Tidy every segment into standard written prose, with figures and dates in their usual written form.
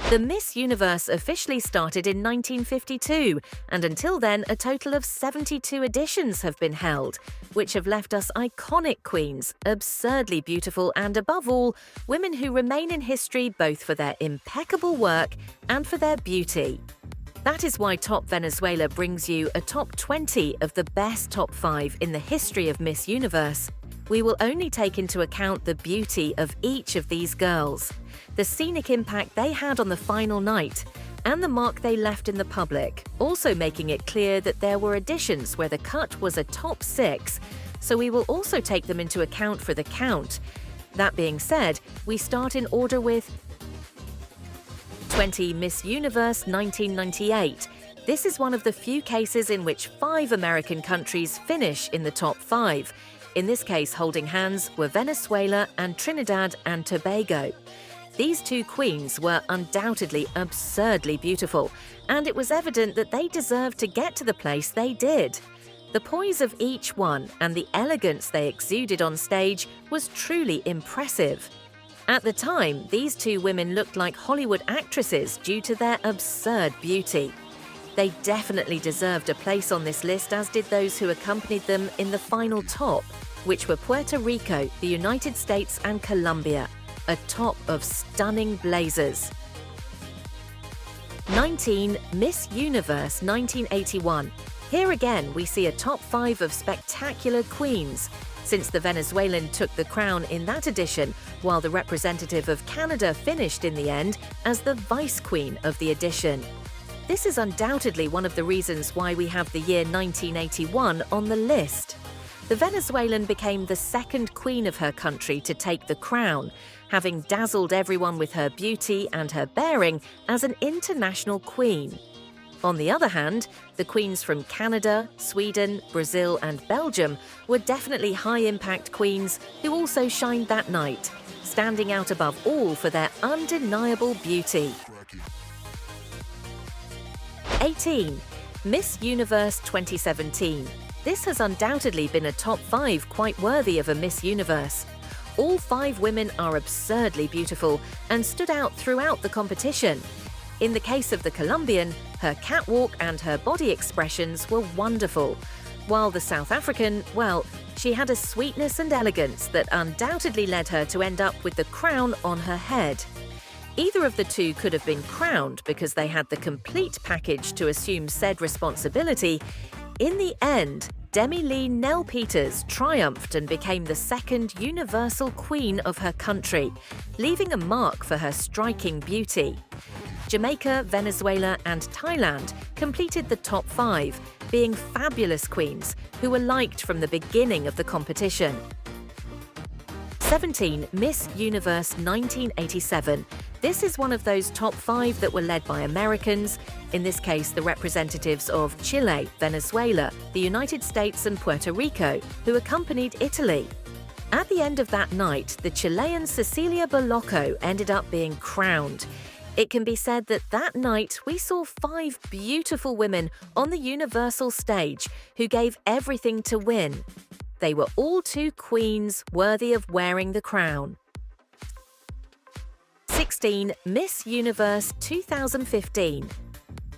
The Miss Universe officially started in 1952, and until then, a total of 72 editions have been held, which have left us iconic queens, absurdly beautiful, and above all, women who remain in history both for their impeccable work and for their beauty. That is why Top Venezuela brings you a top 20 of the best top 5 in the history of Miss Universe. We will only take into account the beauty of each of these girls, the scenic impact they had on the final night, and the mark they left in the public, also making it clear that there were editions where the cut was a top 6, so we will also take them into account for the count. That being said, we start in order with 20 Miss Universe 1998. This is one of the few cases in which 5 American countries finish in the top 5. In this case, holding hands were Venezuela and Trinidad and Tobago. These two queens were undoubtedly absurdly beautiful, and it was evident that they deserved to get to the place they did. The poise of each one and the elegance they exuded on stage was truly impressive. At the time, these two women looked like Hollywood actresses due to their absurd beauty. They definitely deserved a place on this list, as did those who accompanied them in the final top, which were Puerto Rico, the United States and Colombia, a top of stunning blazers. 19. Miss Universe 1981. Here again we see a top 5 of spectacular queens, since the Venezuelan took the crown in that edition, while the representative of Canada finished in the end as the vice queen of the edition. This is undoubtedly one of the reasons why we have the year 1981 on the list. The Venezuelan became the second queen of her country to take the crown, having dazzled everyone with her beauty and her bearing as an international queen. On the other hand, the queens from Canada, Sweden, Brazil and Belgium were definitely high-impact queens who also shined that night, standing out above all for their undeniable beauty. 18. Miss Universe 2017. This has undoubtedly been a top 5 quite worthy of a Miss Universe. All 5 women are absurdly beautiful and stood out throughout the competition. In the case of the Colombian, her catwalk and her body expressions were wonderful, while the South African, well, she had a sweetness and elegance that undoubtedly led her to end up with the crown on her head. Either of the two could have been crowned because they had the complete package to assume said responsibility. In the end, Demi-Leigh Nel-Peters triumphed and became the second universal queen of her country, leaving a mark for her striking beauty. Jamaica, Venezuela and Thailand completed the top 5, being fabulous queens who were liked from the beginning of the competition. 17. Miss Universe 1987. This is one of those top 5 that were led by Americans, in this case the representatives of Chile, Venezuela, the United States and Puerto Rico, who accompanied Italy. At the end of that night, the Chilean Cecilia Bolocco ended up being crowned. It can be said that that night we saw 5 beautiful women on the universal stage who gave everything to win. They were all two queens worthy of wearing the crown. 16. Miss Universe 2015.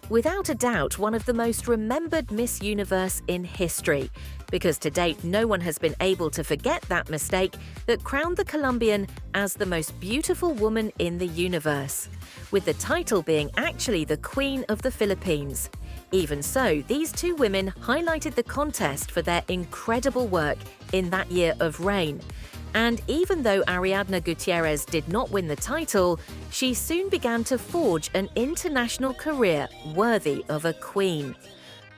Without a doubt, one of the most remembered Miss Universe in history, because to date no one has been able to forget that mistake that crowned the Colombian as the most beautiful woman in the universe, with the title being actually the Queen of the Philippines. Even so, these two women highlighted the contest for their incredible work in that year of reign. And even though Ariadna Gutierrez did not win the title, she soon began to forge an international career worthy of a queen.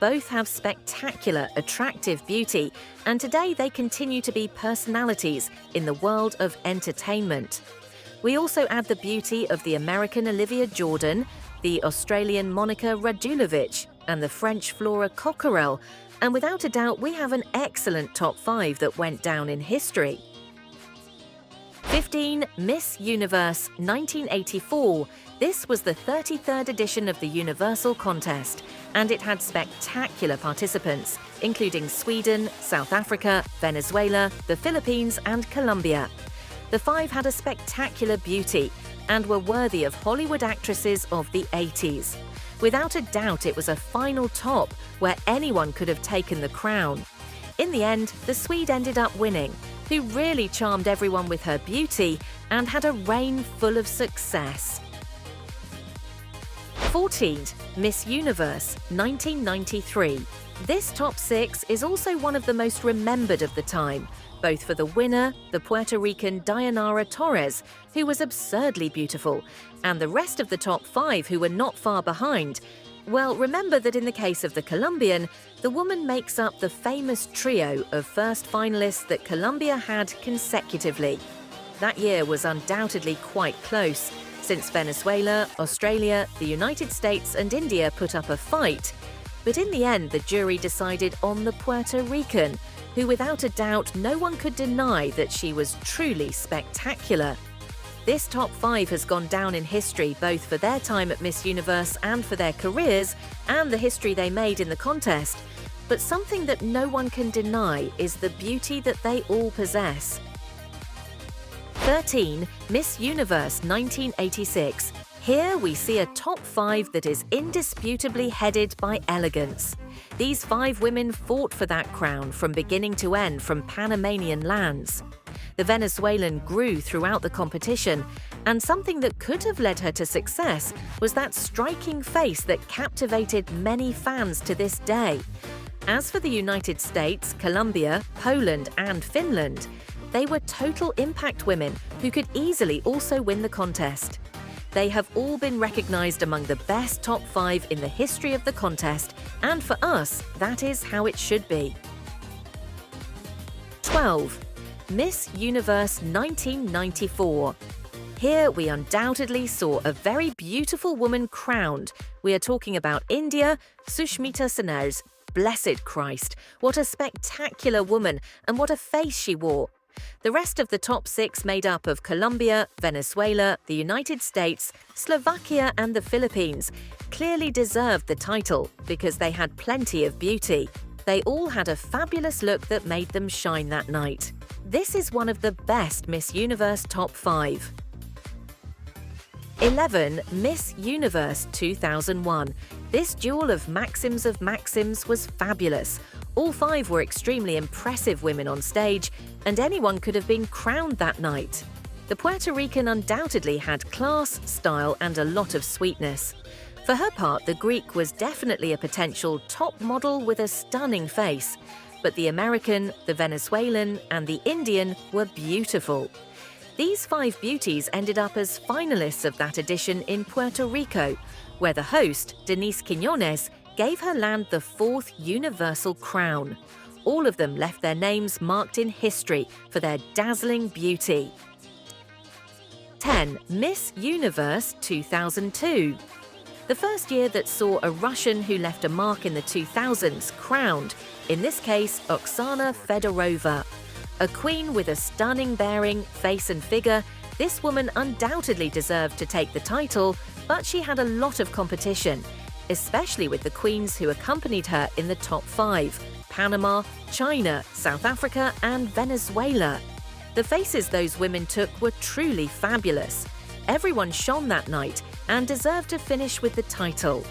Both have spectacular, attractive beauty, and today they continue to be personalities in the world of entertainment. We also add the beauty of the American Olivia Jordan, the Australian Monica Radulovic, and the French Flora Coquerel, and without a doubt we have an excellent top 5 that went down in history. 15. Miss Universe 1984. This was the 33rd edition of the Universal Contest, and it had spectacular participants, including Sweden, South Africa, Venezuela, the Philippines and Colombia. The 5 had a spectacular beauty, and were worthy of Hollywood actresses of the 80s. Without a doubt, it was a final top where anyone could have taken the crown. In the end, the Swede ended up winning, who really charmed everyone with her beauty and had a reign full of success. 14th, Miss Universe, 1993. This top 6 is also one of the most remembered of the time, both for the winner, the Puerto Rican Dayanara Torres, who was absurdly beautiful, and the rest of the top 5 who were not far behind. Well, remember that in the case of the Colombian, the woman makes up the famous trio of first finalists that Colombia had consecutively. That year was undoubtedly quite close, since Venezuela, Australia, the United States and India put up a fight. But in the end, the jury decided on the Puerto Rican, who without a doubt no one could deny that she was truly spectacular. This top 5 has gone down in history both for their time at Miss Universe and for their careers and the history they made in the contest. But something that no one can deny is the beauty that they all possess. 13. Miss Universe 1986. Here we see a top 5 that is indisputably headed by elegance. These 5 women fought for that crown from beginning to end from Panamanian lands. The Venezuelan grew throughout the competition, and something that could have led her to success was that striking face that captivated many fans to this day. As for the United States, Colombia, Poland and Finland, they were total impact women who could easily also win the contest. They have all been recognized among the best top 5 in the history of the contest, and for us, that is how it should be. 12. Miss Universe 1994. Here we undoubtedly saw a very beautiful woman crowned. We are talking about India, Sushmita Sen's. Blessed Christ, what a spectacular woman and what a face she wore. The rest of the top 6 made up of Colombia, Venezuela, the United States, Slovakia and the Philippines clearly deserved the title because they had plenty of beauty. They all had a fabulous look that made them shine that night. This is one of the best Miss Universe top 5. 11. Miss Universe 2001. This duel of Maxims was fabulous. All 5 were extremely impressive women on stage, and anyone could have been crowned that night. The Puerto Rican undoubtedly had class, style, and a lot of sweetness. For her part, the Greek was definitely a potential top model with a stunning face, but the American, the Venezuelan, and the Indian were beautiful. These 5 beauties ended up as finalists of that edition in Puerto Rico, where the host, Denise Quiñones, gave her land the 4th universal crown. All of them left their names marked in history for their dazzling beauty. 10. Miss Universe 2002. The first year that saw a Russian who left a mark in the 2000s crowned, in this case Oksana Fedorova. A queen with a stunning bearing, face and figure, this woman undoubtedly deserved to take the title, but she had a lot of competition, especially with the queens who accompanied her in the top 5: Panama, China, South Africa and Venezuela. The faces those women took were truly fabulous. Everyone shone that night and deserved to finish with the title.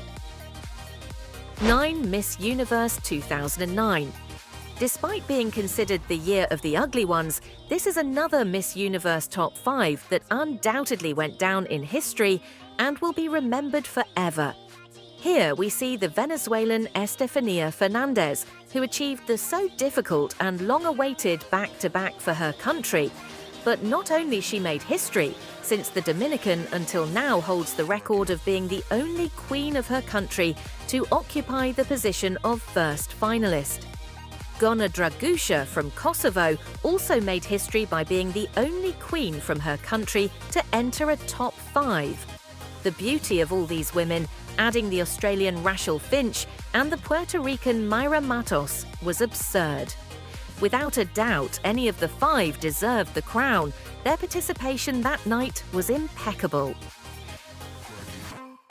9. Miss Universe 2009. Despite being considered the year of the ugly ones, this is another Miss Universe top 5 that undoubtedly went down in history and will be remembered forever. Here we see the Venezuelan Estefania Fernandez, who achieved the so difficult and long-awaited back-to-back for her country. But not only she made history, since the Dominican until now holds the record of being the only queen of her country to occupy the position of first finalist. Gona Dragusha from Kosovo also made history by being the only queen from her country to enter a top 5. The beauty of all these women, adding the Australian Rachel Finch and the Puerto Rican Mayra Matos, was absurd. Without a doubt, any of the 5 deserved the crown. Their participation that night was impeccable.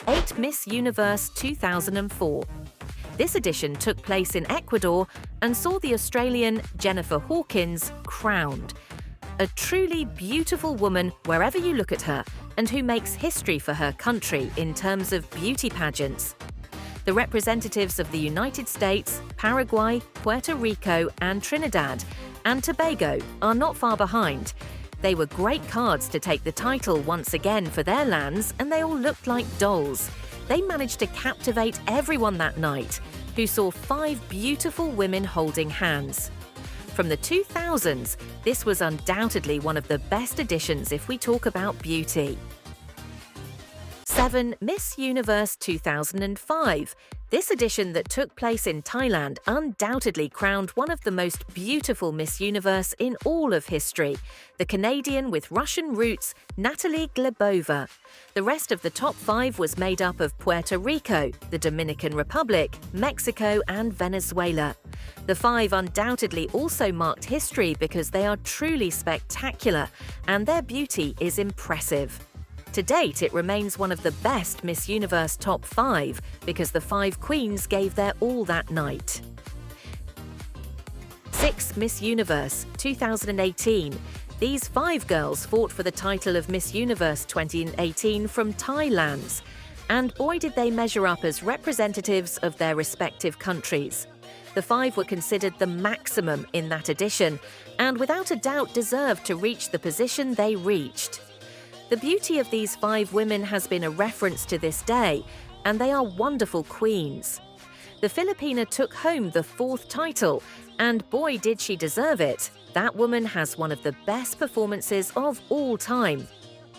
8. Miss Universe 2004. This edition took place in Ecuador and saw the Australian Jennifer Hawkins crowned. a truly beautiful woman wherever you look at her, and who makes history for her country in terms of beauty pageants. The representatives of the United States, Paraguay, Puerto Rico, and Trinidad and Tobago are not far behind. They were great cards to take the title once again for their lands, and they all looked like dolls. They managed to captivate everyone that night, who saw 5 beautiful women holding hands. From the 2000s, this was undoubtedly one of the best editions if we talk about beauty. 7. Miss Universe 2005. This edition that took place in Thailand undoubtedly crowned one of the most beautiful Miss Universe in all of history, the Canadian with Russian roots, Natalie Glebova. The rest of the top 5 was made up of Puerto Rico, the Dominican Republic, Mexico, and Venezuela. The 5 undoubtedly also marked history because they are truly spectacular, and their beauty is impressive. To date, it remains one of the best Miss Universe top 5 because the 5 queens gave their all that night. 6. Miss Universe 2018. These 5 girls fought for the title of Miss Universe 2018 from Thailand, and boy did they measure up as representatives of their respective countries. The 5 were considered the maximum in that edition, and without a doubt deserved to reach the position they reached. The beauty of these 5 women has been a reference to this day, and they are wonderful queens. The Filipina took home the 4th title, and boy did she deserve it. That woman has one of the best performances of all time.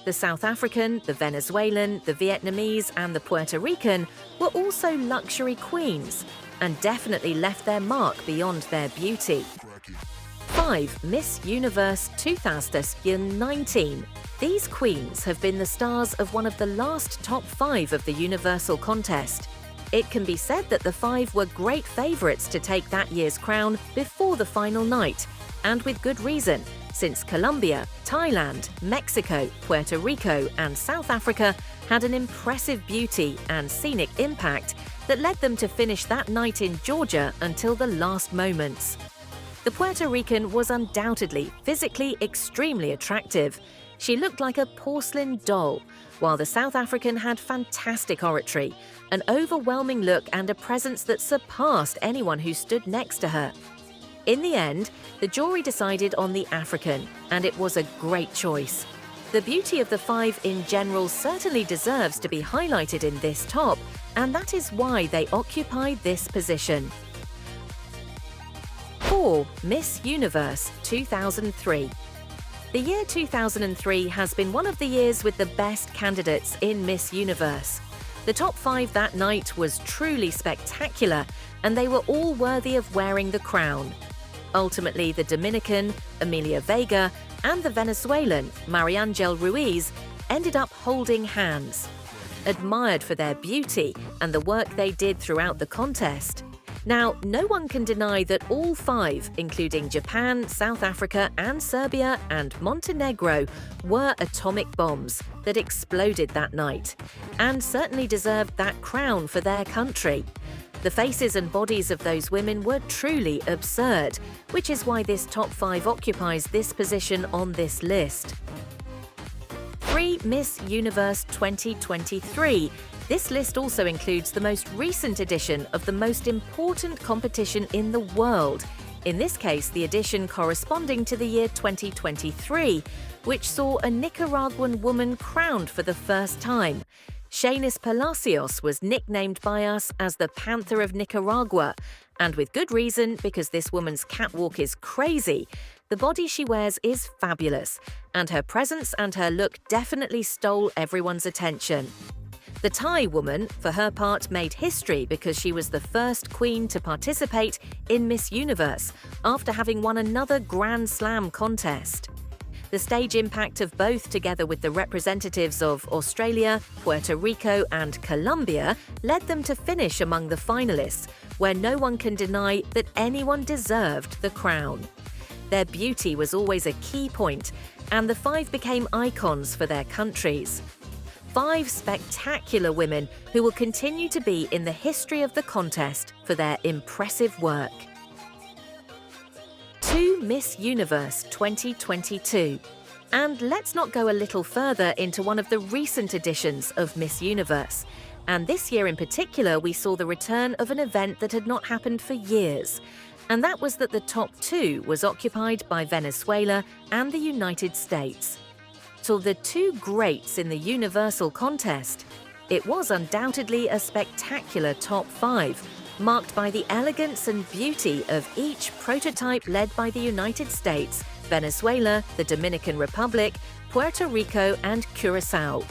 The South African, the Venezuelan, the Vietnamese, and the Puerto Rican were also luxury queens, and definitely left their mark beyond their beauty. 5. Miss Universe 2019. These queens have been the stars of one of the last top 5 of the Universal contest. It can be said that the 5 were great favourites to take that year's crown before the final night, and with good reason, since Colombia, Thailand, Mexico, Puerto Rico, and South Africa had an impressive beauty and scenic impact that led them to finish that night in Georgia until the last moments. The Puerto Rican was undoubtedly physically extremely attractive. She looked like a porcelain doll, while the South African had fantastic oratory, an overwhelming look, and a presence that surpassed anyone who stood next to her. In the end, the jury decided on the African, and it was a great choice. The beauty of the 5 in general certainly deserves to be highlighted in this top, and that is why they occupy this position. 4. Miss Universe 2003. The year 2003 has been one of the years with the best candidates in Miss Universe. The top 5 that night was truly spectacular, and they were all worthy of wearing the crown. Ultimately, the Dominican, Amelia Vega, and the Venezuelan, Mariangel Ruiz, ended up holding hands. Admired for their beauty and the work they did throughout the contest. Now, no one can deny that all 5, including Japan, South Africa, and Serbia and Montenegro, were atomic bombs that exploded that night, and certainly deserved that crown for their country. The faces and bodies of those women were truly absurd, which is why this top 5 occupies this position on this list. 3. Miss Universe 2023. This list also includes the most recent edition of the most important competition in the world, in this case the edition corresponding to the year 2023, which saw a Nicaraguan woman crowned for the first time. Shanice Palacios was nicknamed by us as the Panther of Nicaragua, and with good reason, because this woman's catwalk is crazy. The body she wears is fabulous, and her presence and her look definitely stole everyone's attention. The Thai woman, for her part, made history because she was the first queen to participate in Miss Universe after having won another Grand Slam contest. The stage impact of both, together with the representatives of Australia, Puerto Rico, and Colombia, led them to finish among the finalists, where no one can deny that anyone deserved the crown. Their beauty was always a key point, and the 5 became icons for their countries. 5 spectacular women who will continue to be in the history of the contest for their impressive work. to Miss Universe 2022. And let's not go a little further into one of the recent editions of Miss Universe. And this year in particular, we saw the return of an event that had not happened for years. And that was that the top two was occupied by Venezuela and the United States. To the two greats in the universal contest, it was undoubtedly a spectacular top five, marked by the elegance and beauty of each prototype led by the United States, Venezuela, the Dominican Republic, Puerto Rico, and Curacao.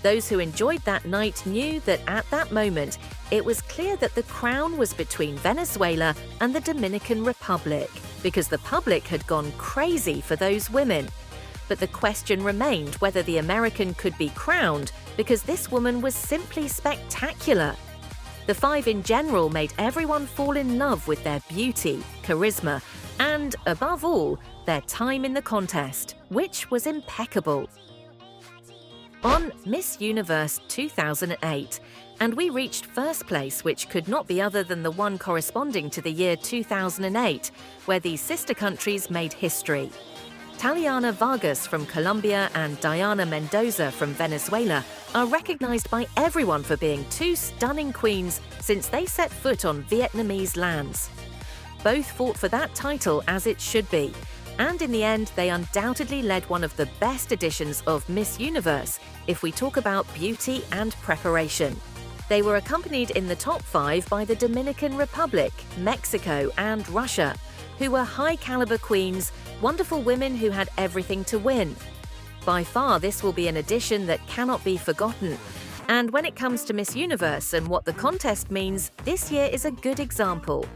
Those who enjoyed that night knew that at that moment, it was clear that the crown was between Venezuela and the Dominican Republic, because the public had gone crazy for those women. But the question remained whether the American could be crowned, because this woman was simply spectacular. The five in general made everyone fall in love with their beauty, charisma, and, above all, their time in the contest, which was impeccable. On Miss Universe 2008, and we reached first place, which could not be other than the one corresponding to the year 2008, where these sister countries made history. Taliana Vargas from Colombia and Diana Mendoza from Venezuela are recognized by everyone for being two stunning queens since they set foot on Vietnamese lands. Both fought for that title as it should be, and in the end they undoubtedly led one of the best editions of Miss Universe if we talk about beauty and preparation. They were accompanied in the top five by the Dominican Republic, Mexico, and Russia, who were high-caliber queens, wonderful women who had everything to win. By far, this will be an edition that cannot be forgotten. And when it comes to Miss Universe and what the contest means, this year is a good example.